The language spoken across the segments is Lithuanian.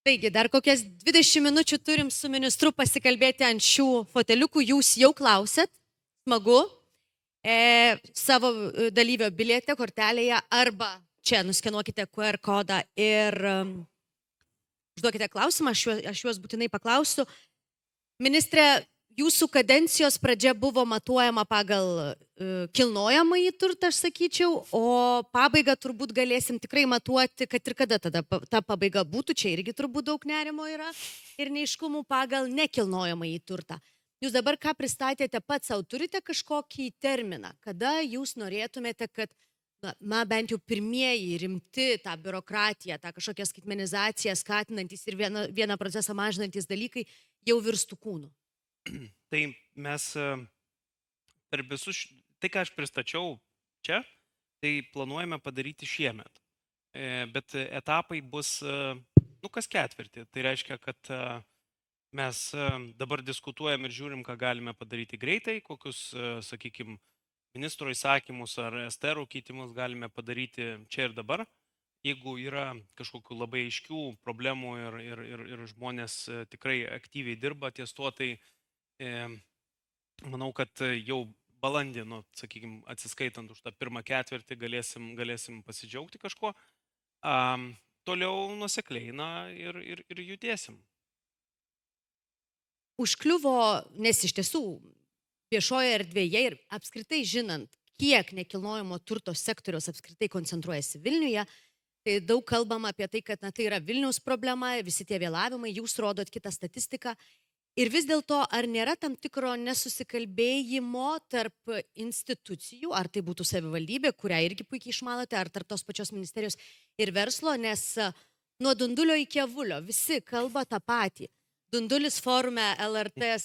Taigi, dar kokias 20 minučių turim su ministru pasikalbėti ant šių foteliukų. Jūs jau klausėt, smagu, savo dalyvio biliete, kortelėje arba čia nuskenuokite QR kodą ir užduokite klausimą, aš juos būtinai paklausiu. Ministrė, jūsų kadencijos pradžia buvo matuojama pagal kilnojamąjį turtą, aš sakyčiau, o pabaigą turbūt galėsim tikrai matuoti, kad ir kada tada ta pabaiga būtų, čia irgi turbūt daug nerimo yra ir neiškumų pagal nekilnojamąjį turtą. Jūs dabar ką pristatėte pats savo, turite kažkokį terminą, kada jūs norėtumėte, kad, na, bent jau pirmieji rimti tą biurokratiją, tą kažkokią skaitmenizaciją skatinantis ir vieną procesą mažinantis dalykai jau virstų kūnu? Tai mes per visus, tai ką aš pristačiau čia, tai planuojame padaryti šiemet. Bet etapai bus, kas ketvirtį. Tai reiškia, kad mes dabar diskutuojam ir žiūrim, ką galime padaryti greitai, kokius, sakykime, ministro įsakymus ar STR keitimus galime padaryti čia ir dabar. Jeigu yra kažkokių labai aiškių problemų ir žmonės tikrai aktyviai dirba ties tuo, tai manau, kad jau balandį, sakykime, atsiskaitant už tą pirmą ketvirtį, galėsim pasidžiaugti kažkuo. Toliau nusekliai ir judėsim. Užkliuvo, nes iš tiesų viešoje erdvėje ir apskritai žinant, kiek nekilnojamo turto sektoriaus apskritai koncentruojasi Vilniuje, tai daug kalbama apie tai, kad tai yra Vilniaus problema, visi tie vėlavimai, jūs rodot kitą statistiką. Ir vis dėlto, ar nėra tam tikro nesusikalbėjimo tarp institucijų, ar tai būtų savivaldybė, kurią irgi puikiai išmanote, ar tarp tos pačios ministerijos ir verslo, nes nuo Dundulio iki Avulio visi kalba tą patį. Dundulis forume LRT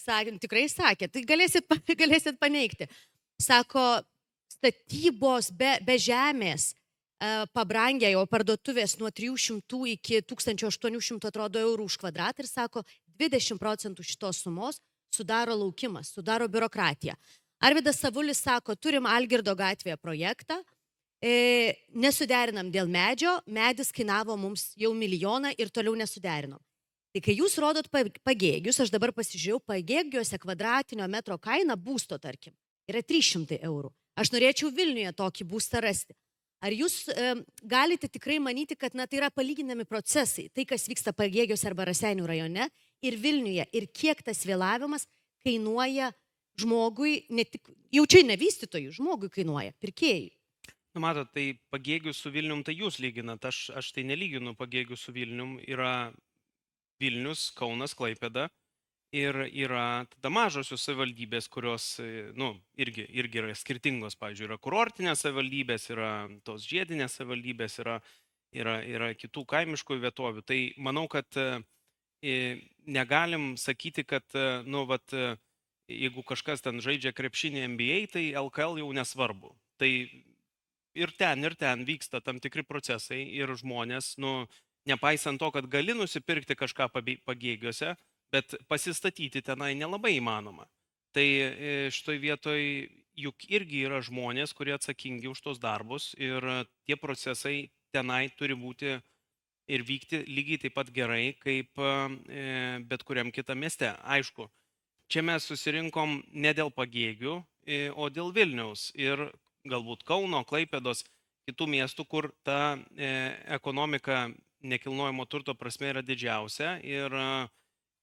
tikrai sakė, tai galėsit paneigti. Sako, statybos be žemės pabrangė jau parduotuvės nuo 300 iki 1800 atrodo eurų už kvadratą ir sako, 20% šitos sumos sudaro laukimas, sudaro biurokratiją. Arvydas Savulis sako, turim Algirdo gatvėje projektą, nesuderinam dėl medžio, medis kainavo mums jau 1 milijoną ir toliau nesuderinom. Tai kai jūs rodot Pagėgius, aš dabar pasižiūrėjau, Pagėgiuose kvadratinio metro kaina būsto, tarkim, yra 300 eurų. Aš norėčiau Vilniuje tokį būstą rasti. Ar jūs galite tikrai manyti, kad tai yra palyginami procesai, tai kas vyksta Pagėgiuose arba Raseinių rajone ir Vilniuje, ir kiek tas vėlavimas kainuoja žmogui, jau čia ne vystytojui, žmogui kainuoja, pirkėjui? Matot, tai Pagėgių su Vilnium, tai jūs lyginat, aš tai nelyginu Pagėgių su Vilnium, yra Vilnius, Kaunas, Klaipėda ir yra tada mažosios savivaldybės, kurios, irgi yra skirtingos, pavyzdžiui, yra kurortinės savivaldybės, yra tos žiedinės savivaldybės, yra kitų kaimiškų vietovių. Tai manau, kad negalim sakyti, kad, jeigu kažkas ten žaidžia krepšinį NBA, tai LKL jau nesvarbu. Tai ir ten vyksta tam tikri procesai ir žmonės, nepaisant to, kad gali nusipirkti kažką Pagėgiuose, bet pasistatyti tenai nelabai įmanoma. Tai šitoj vietoj juk irgi yra žmonės, kurie atsakingi už tos darbus ir tie procesai tenai turi būti ir vykti lygiai taip pat gerai, kaip bet kuriam kitam mieste. Aišku, čia mes susirinkom ne dėl Pagėgių, o dėl Vilniaus ir galbūt Kauno, Klaipėdos, kitų miestų, kur ta ekonomika nekilnojamo turto prasme yra didžiausia ir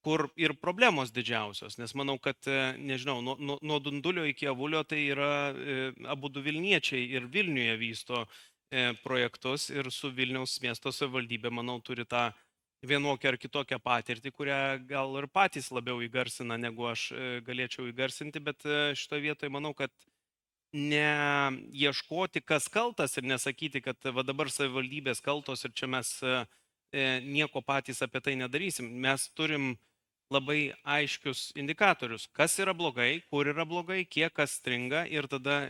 kur ir problemos didžiausios, nes manau, kad, nežinau, nuo Dundulio iki Avulio tai yra abudu Vilniečiai ir Vilniuje vysto projektus ir su Vilniaus miesto savivaldybė, manau, turi tą vienokią ar kitokią patirtį, kurią gal ir patys labiau įgarsina, negu aš galėčiau įgarsinti, bet šitoje vietoje manau, kad neieškoti, kas kaltas ir nesakyti, kad va dabar savivaldybės kaltos ir čia mes nieko patys apie tai nedarysim. Mes turim labai aiškius indikatorius, kas yra blogai, kur yra blogai, kiek kas stringa ir tada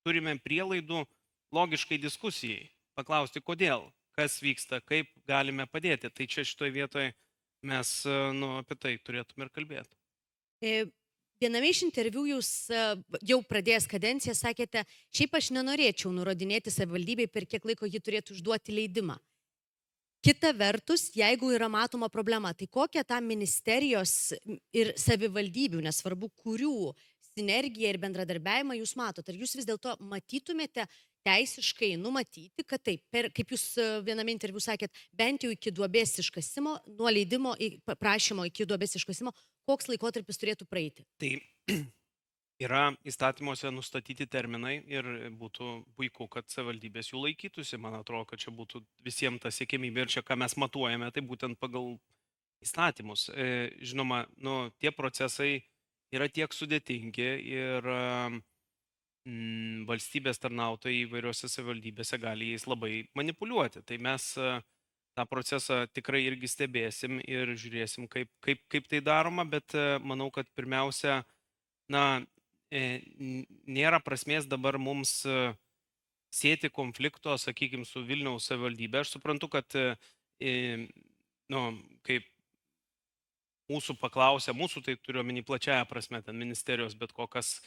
turime prielaidų logiškai diskusijai, paklausti, kodėl, kas vyksta, kaip galime padėti. Tai čia šitoje vietoje mes apie tai turėtume ir kalbėti. Viename iš interviu jūs jau pradėjęs kadenciją sakėte, šiaip aš nenorėčiau nurodinėti savivaldybei, per kiek laiko ji turėtų užduoti leidimą. Kita vertus, jeigu yra matoma problema, tai kokią tą ministerijos ir savivaldybių, nesvarbu kurių, sinergiją ir bendradarbiavimą jūs matot? Ar jūs vis dėlto matytumėte teisiškai numatyti, kad taip, kaip jūs viename interviu sakėt, bent jau iki duobės iškasimo, nuo leidimo prašymo iki duobės iškasimo, koks laikotarpis turėtų praeiti? Tai yra įstatymuose nustatyti terminai ir būtų puiku, kad savivaldybės jų laikytųsi. Man atrodo, kad čia būtų visiems ta siekimybė ir čia, ką mes matuojame, tai būtent pagal įstatymus. Žinoma, tie procesai yra tiek sudėtingi ir valstybės tarnautojai įvairiuose savivaldybėse gali jais labai manipuliuoti. Tai mes tą procesą tikrai irgi stebėsim ir žiūrėsim, kaip tai daroma, bet manau, kad pirmiausia, nėra prasmės dabar mums sėti konflikto, sakykime, su Vilniaus savivaldybė. Aš suprantu, kad kaip mūsų paklausė, mūsų tai turiu omeny plačiaja prasme, ten ministerijos, bet kokias,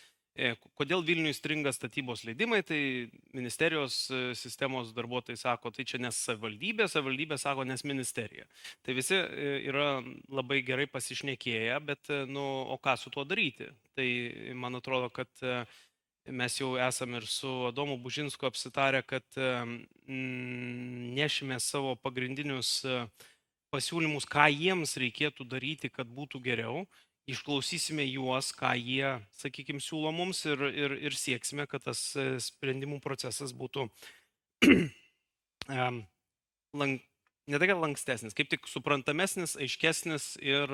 kodėl Vilniui stringa statybos leidimai, tai ministerijos sistemos darbuotojai sako, tai čia nes savivaldybė, savivaldybė sako, nes ministerija. Tai visi yra labai gerai pasišnekėję, bet, o ką su tuo daryti? Tai man atrodo, kad mes jau esame ir su Adomu Bužinsku apsitarę, kad nešime savo pagrindinius pasiūlymus, ką jiems reikėtų daryti, kad būtų geriau. Išklausysime juos, ką jie, sakykime, siūlo mums ir sieksime, kad tas sprendimų procesas būtų ne tai, kad lankstesnis, kaip tik suprantamesnis, aiškesnis ir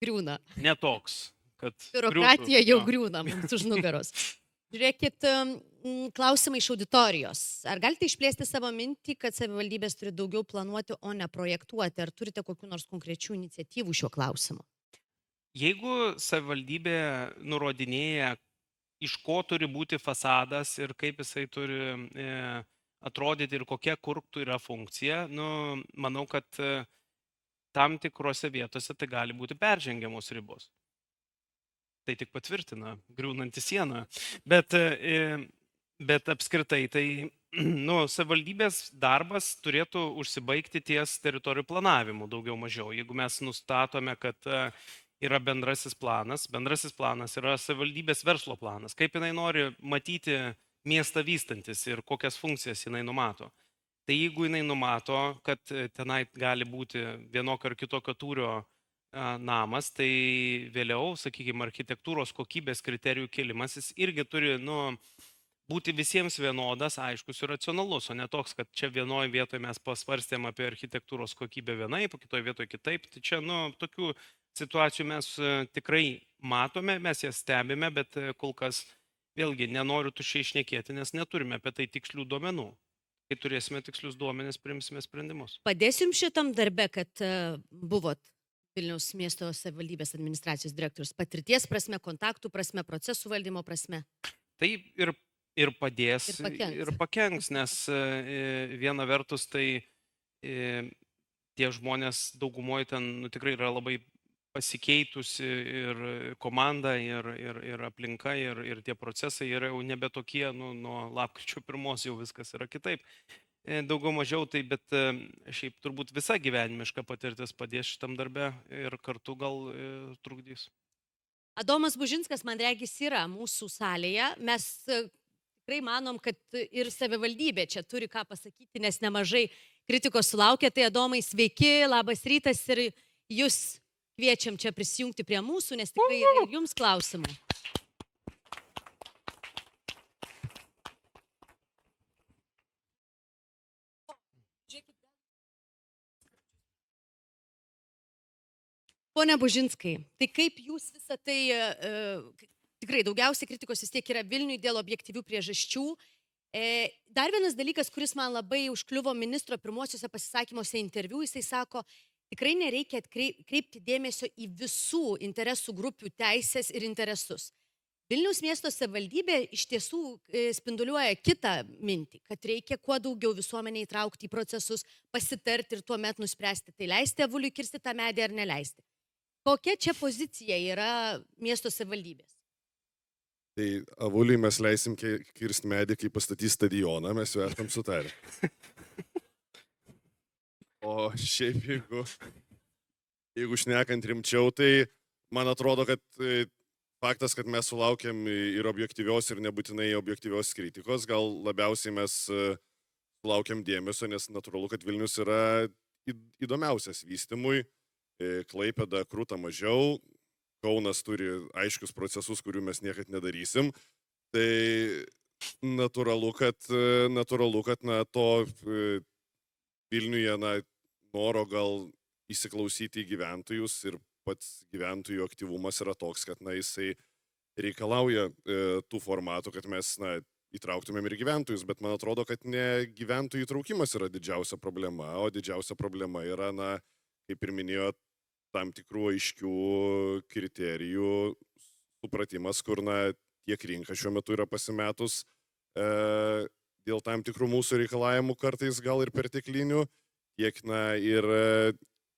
griūna. Netoks. Biurokratija jau griūna mums už nugaros. Žiūrėkit, klausimai iš auditorijos. Ar galite išplėsti savo mintį, kad savivaldybės turi daugiau planuoti, o ne projektuoti? Ar turite kokių nors konkrečių iniciatyvų šiuo klausimu? Jeigu savivaldybė nurodinėja, iš ko turi būti fasadas ir kaip jisai turi atrodyti ir kokia kurktų yra funkcija, manau, kad tam tikrose vietose tai gali būti peržengiamos ribos. Tai tik patvirtina griūnantį sieną. Bet apskritai, tai savivaldybės darbas turėtų užsibaigti ties teritorijų planavimu daugiau mažiau. Jeigu mes nustatome, kad yra bendrasis planas yra savivaldybės verslo planas, kaip jinai nori matyti miestą vystantis ir kokias funkcijas jinai numato. Tai jeigu jinai numato, kad tenai gali būti vienokio ar kitokio tūrio namas, tai vėliau, sakykime, architektūros kokybės kriterijų kėlimas, jis irgi turi būti visiems vienodas, aiškus ir racionalus, o ne toks, kad čia vienoje vietoje mes pasvarstėm apie architektūros kokybę vienaip, kitoje vietoje kitaip. Tai čia tokių situacijų mes tikrai matome, mes jas stebime, bet kol kas vėlgi nenoriu tuščiai šnekėti, nes neturime apie tai tikslių duomenų. Kai turėsime tikslius duomenis, priimsime sprendimus. Padėsim šitam darbe, kad buvot Vilniaus miesto savivaldybės administracijos direktorius, patirties prasme, kontaktų prasme, procesų valdymo prasme? Tai ir padės, ir pakenks, nes viena vertus tai tie žmonės daugumoje ten tikrai yra labai pasikeitusi ir komanda, ir aplinka, ir tie procesai yra jau nebe tokie, nuo lapkričio 1 jau viskas yra kitaip. Daugiau mažiau tai, bet šiaip turbūt visa gyvenimiška patirtis padės šitam darbe ir kartu gal trukdys. Adomas Bužinskas, man regis, yra mūsų salėje. Mes tikrai manom, kad ir savivaldybė čia turi ką pasakyti, nes nemažai kritikos sulaukė. Tai Adomai, sveiki, labas rytas ir jūs kviečiam čia prisijungti prie mūsų, nes tikrai yra ir jums klausimai. Pone Bužinskai, tai kaip jūs visą tai, tikrai daugiausiai kritikos vis tiek yra Vilniui dėl objektyvių priežasčių. Dar vienas dalykas, kuris man labai užkliuvo ministro pirmuosiuose pasisakymuose interviu, jisai sako, tikrai nereikia kreipti dėmesio į visų interesų grupių teisės ir interesus. Vilniaus miesto savivaldybė iš tiesų spinduliuoja kitą mintį, kad reikia kuo daugiau visuomenę įtraukti į procesus, pasitarti ir tuomet nuspręsti, tai leisti avuliui kirsti tą medį ar neleisti. Kokia čia pozicija yra miesto savivaldybės? Tai avuliui mes leisim kirsti medį, kai pastatys stadioną, mes jau esam sutarę. O šiaip jeigu šnekant rimčiau, tai man atrodo, kad faktas, kad mes sulaukėm ir objektyvios, ir nebūtinai objektyvios kritikos, gal labiausiai mes sulaukėm dėmesio, nes natūralu, kad Vilnius yra įdomiausias vystymui, Klaipėda kruta mažiau, Kaunas turi aiškius procesus, kurių mes niekad nedarysim. Tai natūralu, kad to Vilniuje noro gal įsiklausyti į gyventojus ir pats gyventojų aktyvumas yra toks, kad jisai reikalauja tų formatų, kad mes įtrauktumėm ir gyventojus, bet man atrodo, kad ne gyventojų įtraukimas yra didžiausia problema, o didžiausia problema yra, kaip ir minėjot, tam tikrų aiškių kriterijų supratimas, kur tiek rinka šiuo metu yra pasimetus dėl tam tikrų mūsų reikalavimų kartais gal ir perteklinių, tiek ir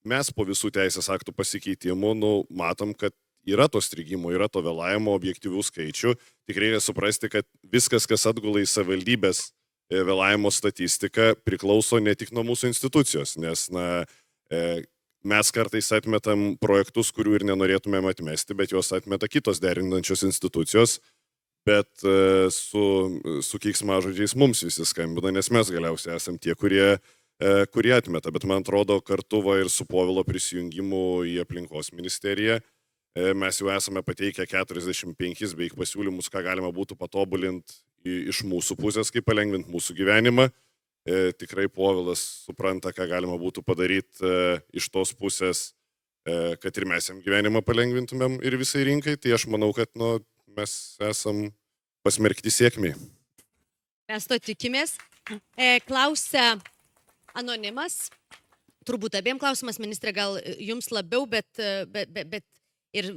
mes po visų teisės aktų pasikeitimų matom, kad yra to strigimo, yra to vėlavimo objektyvių skaičių. Tik reikia suprasti, kad viskas, kas atgula į savivaldybės vėlavimo statistiką, priklauso ne tik nuo mūsų institucijos, nes mes kartais atmetam projektus, kurių ir nenorėtumėm atmesti, bet juos atmeta kitos derinančios institucijos, bet su keiksmažodžiais mums visi skambina, nes mes galiausiai esam tie, kurie atmeta. Bet man atrodo, kartu ir su Povilo prisijungimu į aplinkos ministeriją mes jau esame pateikę 45 beveik pasiūlymus, ką galima būtų patobulinti iš mūsų pusės, kaip palengvinti mūsų gyvenimą. Tikrai Povilas supranta, ką galima būtų padaryti iš tos pusės, kad ir mes jam gyvenimą palengvintumėm ir visai rinkai. Tai aš manau, kad mes esam pasmerkti sėkmiai. Mes to tikimės. Klausia anonimas. Turbūt abiem klausimas, ministrė, gal jums labiau, bet ir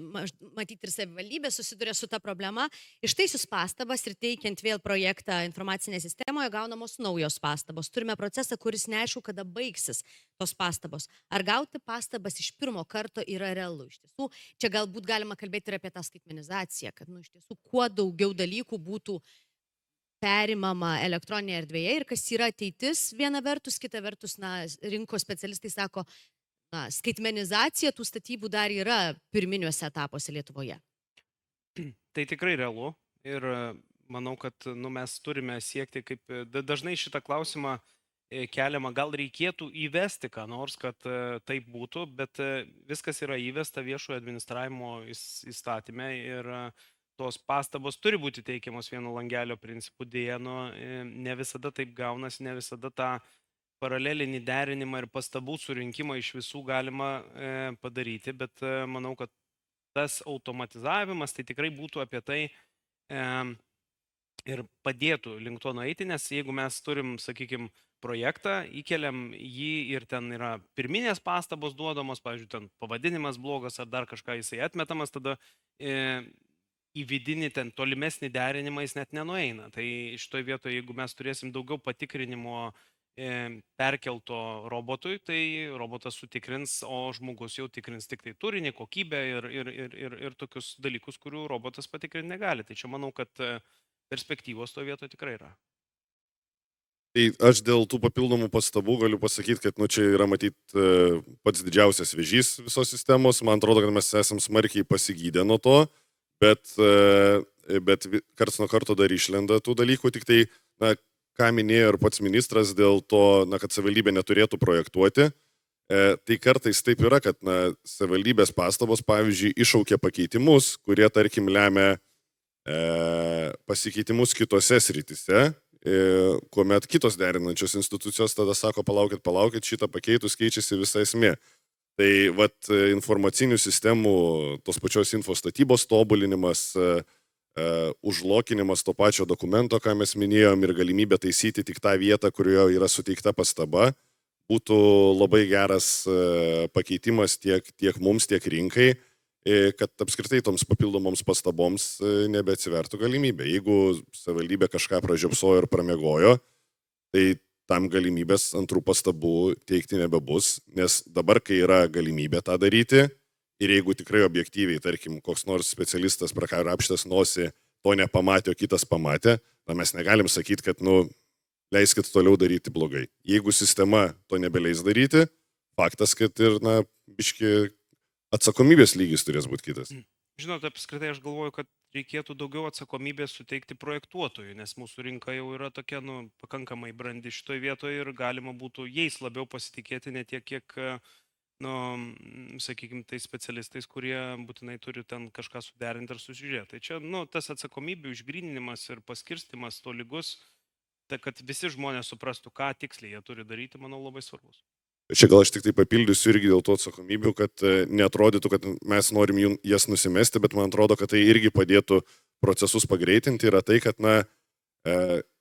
matyti ir savivaldybė susiduria su ta problema. Ištaisius pastabas ir teikiant vėl projektą informacinėje sistemoje gaunamos naujos pastabos. Turime procesą, kuris neaišku, kada baigsis tos pastabos. Ar gauti pastabas iš pirmo karto yra realu? Iš tiesų, čia galbūt galima kalbėti ir apie tą skaitmenizaciją, kad iš tiesų kuo daugiau dalykų būtų perimama elektroninėje erdvėje ir kas yra ateitis viena vertus, kita vertus, rinkos specialistai sako, skaitmenizacija tų statybų dar yra pirminiuose etapuose Lietuvoje. Tai tikrai realu ir manau, kad mes turime siekti, kaip dažnai šitą klausimą keliama, gal reikėtų įvesti ką nors, kad taip būtų, bet viskas yra įvesta viešojo administravimo įstatyme ir tos pastabos turi būti teikiamos vieno langelio principų, dėja, ne visada taip gaunasi, ne visada tą paralelinį derinimą ir pastabų surinkimą iš visų galima padaryti, bet manau, kad tas automatizavimas tai tikrai būtų apie tai ir padėtų link to nueiti, nes jeigu mes turim, sakykime, projektą, įkeliam jį ir ten yra pirminės pastabos duodamos, pavyzdžiui, ten pavadinimas blogas ar dar kažką jisai atmetamas, tada į vidinį ten tolimesnį derinimą jis net nenueina. Tai šitoje vietoje, jeigu mes turėsim daugiau patikrinimo perkelto robotui, tai robotas sutikrins, o žmogus jau tikrins tik tai turinį, kokybę ir tokius dalykus, kurių robotas patikrinti negali. Tai čia manau, kad perspektyvos to vietoje tikrai yra. Tai aš dėl tų papildomų pastabų galiu pasakyti, kad čia yra matyti pats didžiausias vėžys visos sistemos. Man atrodo, kad mes esam smarkiai pasigydę nuo to, bet karts nuo karto dar išlenda tų dalykų, tik tai, ką minėjo ir pats ministras dėl to, kad savivaldybė neturėtų projektuoti, tai kartais taip yra, kad savivaldybės pastabos, pavyzdžiui, iššaukia pakeitimus, kurie, tarkim, lemia pasikeitimus kitose srityse, kuomet kitos derinančios institucijos tada sako, palaukit, šitą pakeitus keičiasi visa esmė. Tai informacinių sistemų, tos pačios infostatybos tobulinimas, užlokinimas to pačio dokumento, ką mes minėjom, ir galimybė taisyti tik tą vietą, kurioje yra suteikta pastaba, būtų labai geras pakeitimas tiek mums, tiek rinkai, kad apskritai toms papildomoms pastaboms nebeatsivertų galimybė. Jeigu savivaldybė kažką pražiopsojo ir pramiegojo, tai tam galimybės antrų pastabų teikti nebebus, nes dabar, kai yra galimybė tą daryti, ir jeigu tikrai objektyviai, tarkim, koks nors specialistas prakrapštęs nosį to nepamatė, o kitas pamatė, mes negalim sakyti, kad, leiskit toliau daryti blogai. Jeigu sistema to nebeleis daryti, faktas, kad ir, na, biški atsakomybės lygis turės būti kitas. Žinot, apskritai aš galvoju, kad reikėtų daugiau atsakomybės suteikti projektuotojui, nes mūsų rinka jau yra tokia, pakankamai brandi šitoje vietoje ir galima būtų jais labiau pasitikėti ne tiek, kiek, sakykime, tai specialistais, kurie būtinai turi ten kažką suderinti ar sužiūrėti. Tai čia, tas atsakomybių išgryninimas ir paskirstimas to lygus, tai kad visi žmonės suprastų, ką tiksliai jie turi daryti, manau, labai svarbus. Čia gal aš tik tai papildysiu irgi dėl to atsakomybių, kad neatrodytų, kad mes norim jas nusimesti, bet man atrodo, kad tai irgi padėtų procesus pagreitinti. Yra tai, kad,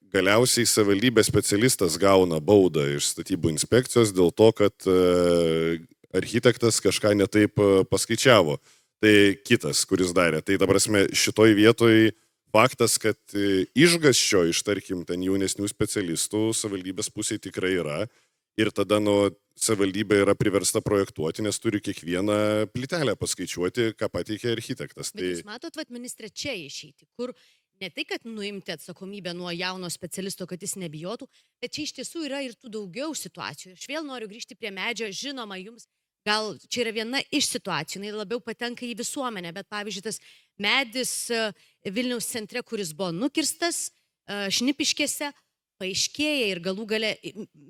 galiausiai savivaldybės specialistas gauna baudą iš statybų inspekcijos dėl to, kad architektas kažką netaip paskaičiavo. Tai kitas, kuris darė. Tai dabar šitoj vietoj faktas, kad išgąsčio iš, tarkim, ten jaunesnių specialistų savivaldybės pusėje tikrai yra. Ir tada, savivaldybė yra priversta projektuoti, nes turi kiekvieną plytelę paskaičiuoti, ką pateikė architektas. Bet jūs matot, ministrė, čia išeiti, kur ne tai, kad nuimti atsakomybę nuo jauno specialisto, kad jis nebijotų, bet čia iš tiesų yra ir tų daugiau situacijų. Aš vėl noriu grįžti prie medžio, žinoma, jums gal čia yra viena iš situacijų, jinai labiau patenka į visuomenę, bet pavyzdžiui, tas medis Vilniaus centre, kuris buvo nukirstas Šnipiškėse, paaiškėja ir galų gale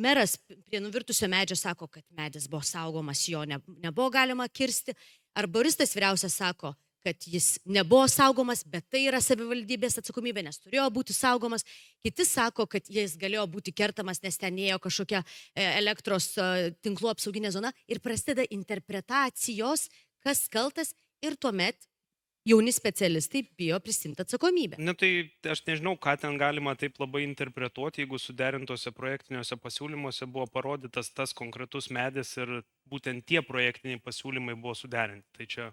meras prie nuvirtusio medžio sako, kad medis buvo saugomas, jo nebuvo galima kirsti. Ar baristas vyriausias sako, kad jis nebuvo saugomas, bet tai yra savivaldybės atsakomybė, nes turėjo būti saugomas. Kiti sako, kad jis galėjo būti kertamas, nes ten ėjo kažkokia elektros tinklų apsauginė zona. Ir prasideda interpretacijos, kas kaltas ir tuomet jauni specialistai bijo prisimti atsakomybę. Tai aš nežinau, ką ten galima taip labai interpretuoti, jeigu suderintose projektiniuose pasiūlymuose buvo parodytas tas konkretus medis ir būtent tie projektiniai pasiūlymai buvo suderinti. Tai čia,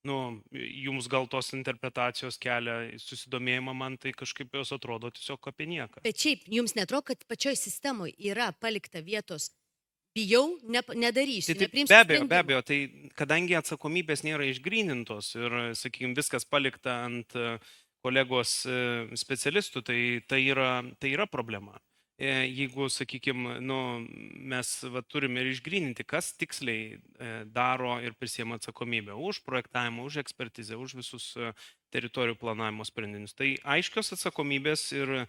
jums gal tos interpretacijos kelia susidomėjimą, man tai kažkaip jos atrodo tiesiog apie nieką. Bet šiaip, jums netrodo, kad pačioj sistemoje yra palikta vietos bijau, nedarysiu, neprimsiu. Be abejo, tai kadangi atsakomybės nėra išgrynintos ir, sakykime, viskas palikta ant kolegos specialistų, tai yra problema. Jeigu, sakykime, mes turime ir išgryninti, kas tiksliai daro ir prisiema atsakomybę už projektavimą, už ekspertizę, už visus teritorijų planavimo sprendinius. Tai aiškios atsakomybės ir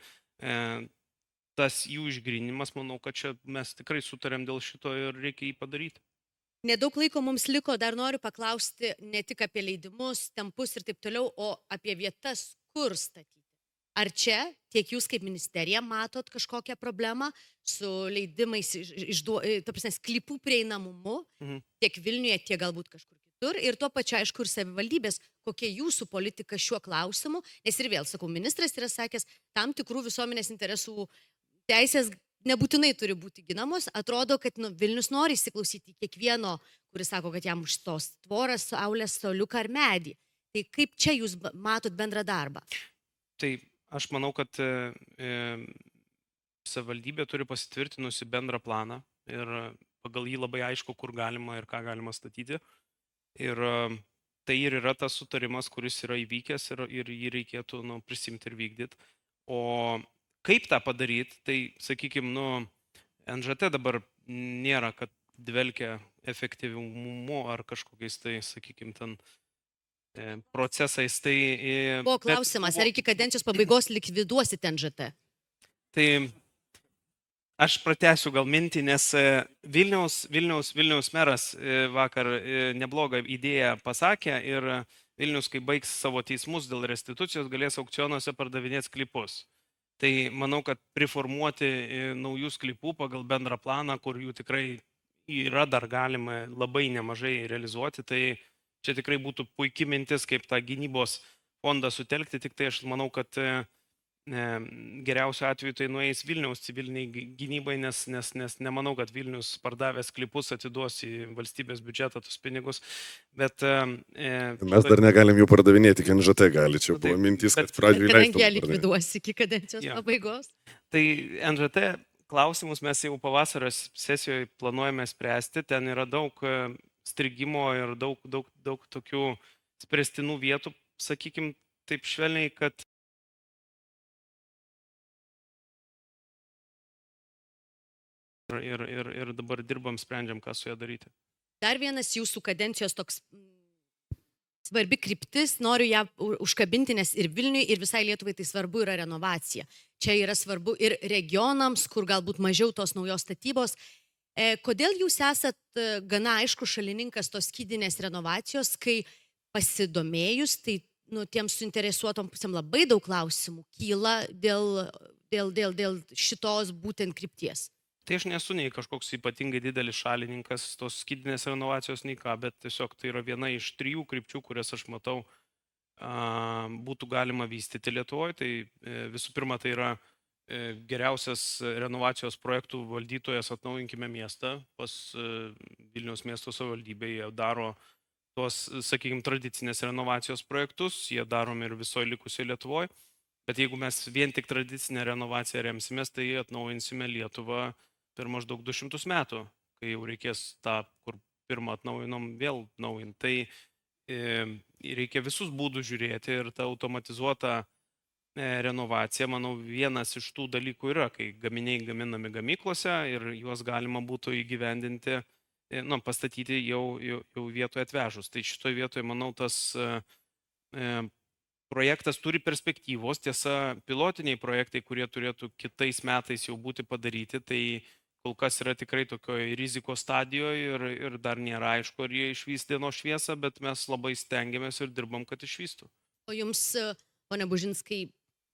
tas jų išgrinimas, manau, kad čia mes tikrai sutarėm dėl šito ir reikia jį padaryti. Nedaug laiko mums liko, dar noriu paklausti ne tik apie leidimus, tempus ir taip toliau, o apie vietas, kur statyti. Ar čia tiek jūs kaip ministerija matot kažkokią problemą su leidimais, sklypų prieinamumu, tiek Vilniuje, tiek galbūt kažkur kitur, ir tuo pačiu, aišku, ir savivaldybės, kokia jūsų politika šiuo klausimu, nes ir vėl, sakau, ministras yra sakęs, tam tikrų visuomenės interesų teisės nebūtinai turi būti ginamos. Atrodo, kad Vilnius nori įsiklausyti kiekvieno, kuris sako, kad jam užstos tvoras, saulės, soliuką ar medį. Tai kaip čia jūs matot bendrą darbą? Tai aš manau, kad savivaldybė turi pasitvirtinusi bendrą planą ir pagal jį labai aišku, kur galima ir ką galima statyti. Ir tai ir yra tas sutarimas, kuris yra įvykęs ir jį reikėtų prisimti ir vykdyti. O kaip tą padaryti, tai, sakykime, NŽT dabar nėra, kad dvelkia efektyvumu ar kažkokiais tai, sakykime, ten procesais. Buvo klausimas, ar iki kadencijos pabaigos likviduosite NŽT? Tai aš pratęsiu gal mintį, nes Vilniaus meras vakar neblogą idėją pasakė ir Vilnius, kai baigs savo teismus dėl restitucijos, galės aukcionuose pardavinėti sklypus. Tai manau, kad priformuoti naujų sklypų pagal bendrą planą, kur jų tikrai yra dar galima labai nemažai realizuoti, tai čia tikrai būtų puikia mintis, kaip tą gynybos fondą sutelkti, tik tai aš manau, kad geriausiu atveju tai nueis Vilniaus civiliniai gynybai, nes nemanau, kad Vilnius pardavęs sklypus atiduos į valstybės biudžetą tus pinigus. Bet mes dar negalim jų pardavinėti, tik NŽT gali. Čia buvo mintis, kad pradžioje leistum. Kadangi jie likviduos iki kadencijos pabaigos. Tai NŽT klausimus mes jau pavasario sesijoje planuojame spręsti. Ten yra daug strigimo ir daug tokių spręstinų vietų, sakykime, taip švelniai, kad ir dabar dirbam, sprendžiam, ką su ją daryti. Dar vienas jūsų kadencijos toks svarbi kryptis, noriu ją užkabinti, nes ir Vilniui, ir visai Lietuvai tai svarbu yra renovacija. Čia yra svarbu ir regionams, kur galbūt mažiau tos naujos statybos. Kodėl jūs esat gana aišku šalininkas tos skydinės renovacijos, kai pasidomėjus, tai tiems suinteresuotom pusėm labai daug klausimų kyla dėl šitos būtent krypties? Tai aš nesu nei kažkoks ypatingai didelis šalininkas tos skydinės renovacijos, nei ką, bet tiesiog tai yra viena iš 3 krypčių, kurias aš matau būtų galima vystyti Lietuvoje. Tai visų pirma, tai yra geriausias renovacijos projektų valdytojas Atnaujinkime miestą pas Vilniaus miesto savivaldybė. Jie daro tos, sakykime, tradicinės renovacijos projektus, jie daromi ir visoje likusioje Lietuvoje. Bet jeigu mes vien tik tradicinę renovaciją remsimės, tai atnaujinsime Lietuvą per maždaug 200 metų, kai jau reikės tą, kur pirmą atnaujinom, vėl naujinti. Tai reikia visus būdus žiūrėti ir ta automatizuota renovacija, manau, vienas iš tų dalykų yra, kai gaminiai gaminami gamyklose ir juos galima būtų įgyvendinti, pastatyti jau vietoje atvežus. Tai šitoje vietoje, manau, tas projektas turi perspektyvos. Tiesa, pilotiniai projektai, kurie turėtų kitais metais jau būti padaryti, tai kol kas yra tikrai tokioje rizikos stadijoje ir dar nėra aišku, ar jie išvys dienos šviesą, bet mes labai stengiamės ir dirbam, kad išvystų. O jums, pone Bužinskai,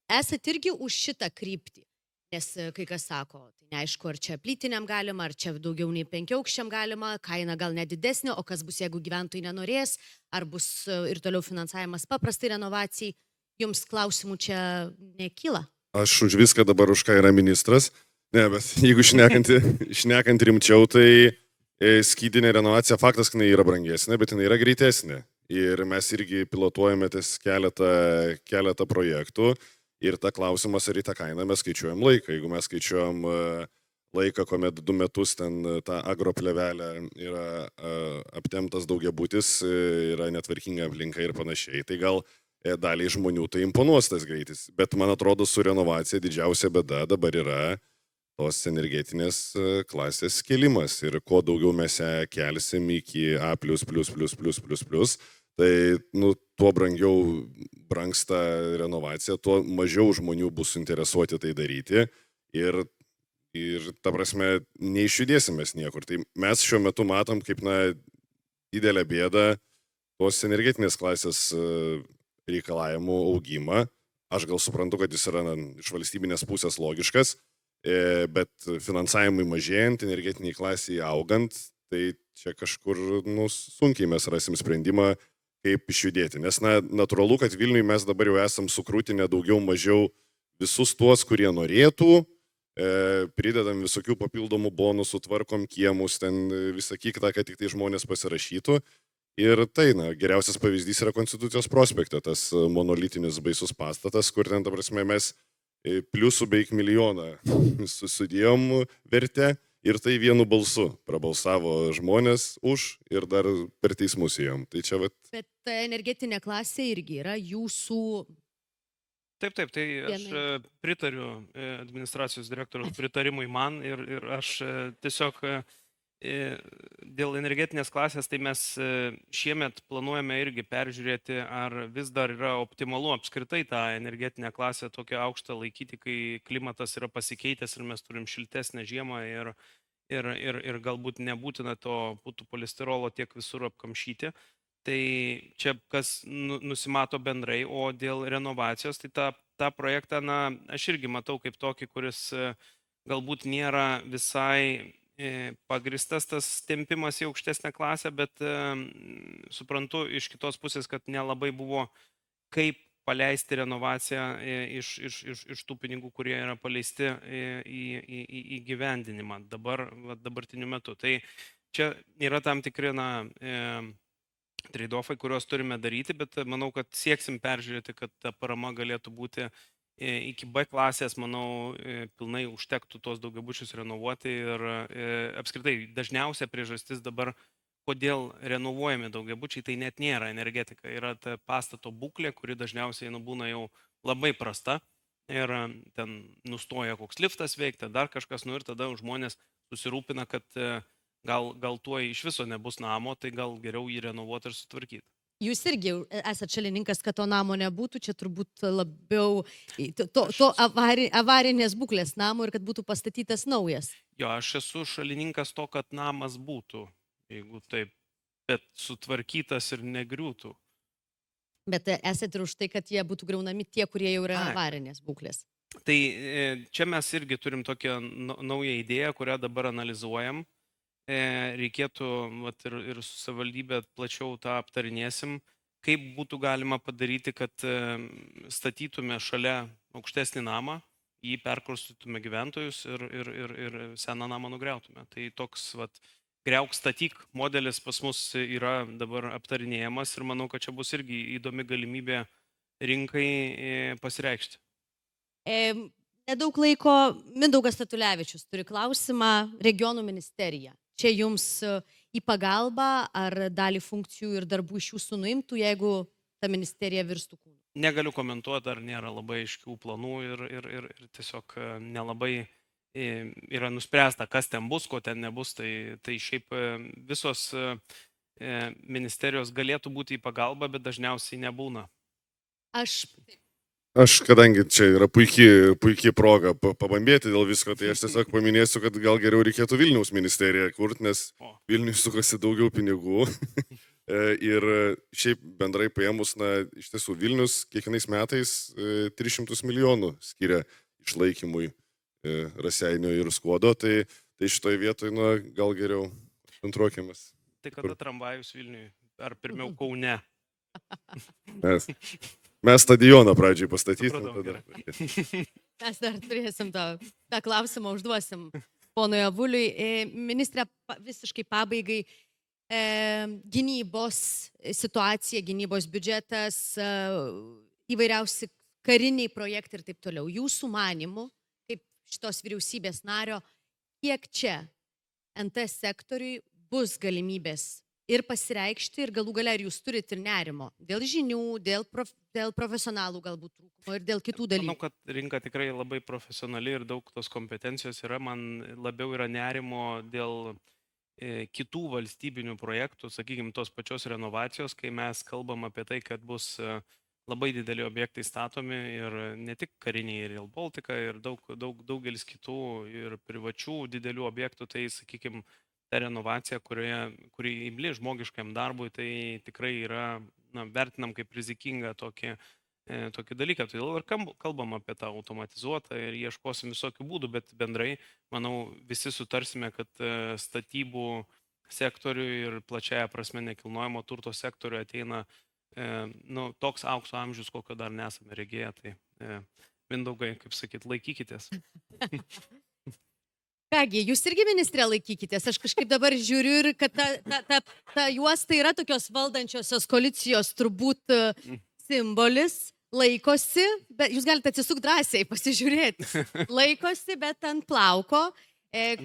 esat irgi už šitą kryptį? Nes kai kas sako, tai neaišku, ar čia plytiniam galima, ar čia daugiau nei 5-aukščiam galima, kaina gal nedidesnė, o kas bus, jeigu gyventojai nenorės, ar bus ir toliau finansavimas paprastai renovacijai, jums klausimų čia nekyla? Aš už viską dabar, už ką yra ministras. Ne, bet jeigu šnekant rimčiau, tai skydinė renovacija faktas, kad jinai yra brangesnė, bet jinai yra greitesnė. Ir mes irgi pilotuojame ties keletą projektų. Ir ta klausimas, ar į tą kainą mes skaičiuojam laiką. Jeigu mes skaičiuojam laiką, kuomet 2 metus ten ta agroplevelė yra aptemtas daugiabutis, yra netvarkinga aplinka ir panašiai, tai gal daliai žmonių tai imponuos tas greitis. Bet man atrodo, su renovacija didžiausia bėda dabar yra tos energetinės klasės kėlimas. Ir kuo daugiau mes ją kelsim iki A+++++, tai tuo brangiau brangsta renovacija, tuo mažiau žmonių bus suinteresuoti tai daryti ir ta prasme neišjudėsim mes niekur. Tai mes šiuo metu matom kaip didelę bėdą tos energetinės klasės reikalavimų augimą. Aš gal suprantu, kad jis yra iš valstybinės pusės logiškas, bet finansavimui mažėjant, energetiniai klasiai augant, tai čia kažkur sunkiai mes rasim sprendimą, kaip išjudėti. Nes natūralu, kad Vilniui mes dabar jau esam sukrūtinę daugiau mažiau visus tuos, kurie norėtų, pridedam visokių papildomų bonusų, tvarkom kiemus, ten visą kitą, kad tik tai žmonės pasirašytų. Ir tai, geriausias pavyzdys yra Konstitucijos prospekte, tas monolitinis baisus pastatas, kur ten, ta prasme, mes pliusų beveik 1 milijoną susidėjom vertę ir tai vienu balsu prabalsavo žmonės už ir dar per teismus ėjom. Tai čia Bet ta energetinė klasė irgi yra jūsų... Taip, tai aš pritariu administracijos direktoriaus pritarimui man ir aš tiesiog dėl energetinės klasės, tai mes šiemet planuojame irgi peržiūrėti, ar vis dar yra optimalu apskritai tą energetinę klasę tokią aukštą laikyti, kai klimatas yra pasikeitęs ir mes turim šiltesnę žiemą ir galbūt nebūtina to putų polisterolo tiek visur apkamšyti. Tai čia kas nusimato bendrai, o dėl renovacijos, tai tą projektą, aš irgi matau kaip tokį, kuris galbūt nėra visai pagristas tas tempimas į aukštesnę klasę, bet suprantu iš kitos pusės, kad nelabai buvo kaip paleisti renovaciją iš tų pinigų, kurie yra paleisti į gyvendinimą dabartiniu metu. Tai čia yra tam tikri trade-offai, kuriuos turime daryti, bet manau, kad sieksim peržiūrėti, kad ta parama galėtų būti iki B klasės, manau, pilnai užtektų tos daugiabučius renovuoti ir apskritai dažniausia priežastis dabar, kodėl renovuojami daugiabučiai, tai net nėra energetika, yra ta pastato būklė, kuri dažniausiai būna jau labai prasta ir ten nustoja koks liftas veikti, dar kažkas, ir tada žmonės susirūpina, kad gal tuo iš viso nebus namo, tai gal geriau jį renovuoti ir sutvarkyti. Jūs irgi esate šalininkas, kad to namo nebūtų, čia turbūt labiau to avarinės būklės namo ir kad būtų pastatytas naujas. Jo, aš esu šalininkas to, kad namas būtų, jeigu taip, bet sutvarkytas ir negriūtų. Bet esate ir už tai, kad jie būtų griaunami tie, kurie jau yra avarinės būklės. Tai čia mes irgi turim tokią naują idėją, kurią dabar analizuojam. Reikėtų ir su savivaldybė plačiau tą aptarinėsim, kaip būtų galima padaryti, kad statytume šalia aukštesnį namą, jį perkurstytume gyventojus ir seną namą nugriautume. Tai toks griauk statyk modelis pas mus yra dabar aptarinėjamas ir manau, kad čia bus irgi įdomi galimybė rinkai pasireikšti. Nedaug laiko Mindaugas Statulevičius turi klausimą regionų ministerija. Čia jums į pagalbą ar dalį funkcijų ir darbų iš jūsų nuimtų, jeigu ta ministerija virstų kūnu? Negaliu komentuoti, dar nėra labai aiškių planų ir tiesiog nelabai yra nuspręsta, kas ten bus, ko ten nebus. Tai šiaip visos ministerijos galėtų būti į pagalbą, bet dažniausiai nebūna. Aš, kadangi čia yra puikiai proga pabambėti dėl visko, tai aš tiesiog paminėsiu, kad gal geriau reikėtų Vilniaus ministeriją kurti, nes Vilniui sukasi daugiau pinigų. Ir šiaip bendrai paėmus, iš tiesų Vilnius kiekvienais metais 300 milijonų skiria išlaikymui Raseinių ir Skuodo, tai šitoje vietoje gal geriau koncentruokimės. Tai kada tramvajus Vilniui? Ar pirmiau Kaune? Mes stadioną pradžiai pastatysim. Mes dar turėsim tą klausimą, užduosim ponui Avuliui. Ministrė, visiškai pabaigai, gynybos situacija, gynybos biudžetas, įvairiausi kariniai projektai ir taip toliau. Jūsų manimų, kaip šitos vyriausybės nario, kiek čia NT sektoriui bus galimybės ir pasireikšti, ir galų gale, ar jūs turite ir nerimo dėl žinių, dėl profesionalų galbūt trūkumo ir dėl kitų dalykų? Manau, kad rinka tikrai labai profesionali ir daug tos kompetencijos yra. Man labiau yra nerimo dėl kitų valstybinių projektų, sakykime, tos pačios renovacijos, kai mes kalbam apie tai, kad bus labai dideli objektai statomi ir ne tik kariniai, ir Rail Baltica, ir daugelis kitų ir privačių didelių objektų, tai, sakykime, ta renovacija, kuri imli žmogiškam darbui, tai tikrai yra, vertinam kaip rizikingą tokį dalyką. Todėl ir kalbam apie tą automatizuotą ir ieškosim visokių būdų, bet bendrai, manau, visi sutarsime, kad statybų sektoriui ir plačiaja prasme nekilnojamo turto sektoriui ateina toks aukso amžius, kokio dar nesame regėję. Tai Mindaugai, kaip sakyt, laikykitės. Kągi, jūs irgi ministrė laikykitės, aš kažkaip dabar žiūriu ir kad ta juosta yra tokios valdančiosios koalicijos turbūt simbolis, laikosi, bet jūs galite atsisukti drąsiai, pasižiūrėti, laikosi, bet ant plauko,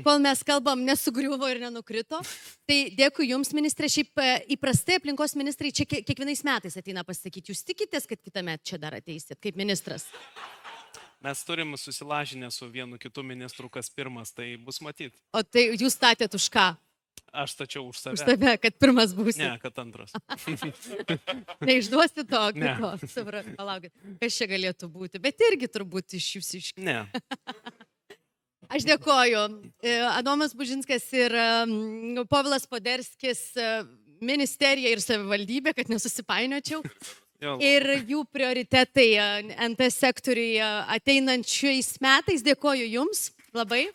kol mes kalbam, nesugriuvo ir nenukrito. Tai dėkui jums, ministrė, šiaip įprastai aplinkos ministrai čia kiekvienais metais ateina pasakyti, jūs tikitės, kad kitą metą čia dar ateisit kaip ministras? Mes turim susilažinę su vienu kitu ministru, kas pirmas, tai bus matyti. O tai jūs statėt už ką? Aš stačiau už save. Už tave, kad pirmas būsi. Ne, kad antras. Neišduosi to, kito. Palaukit, kas čia galėtų būti, bet irgi turbūt iš jūsų iškėlė. Ne. Aš dėkoju. Adomas Bužinskas ir Povilas Poderskis, ministerija ir savivaldybė, kad nesusipainiočiau. Ir jų prioritetai NT sektoriui ateinančiais metais. Dėkoju jums labai.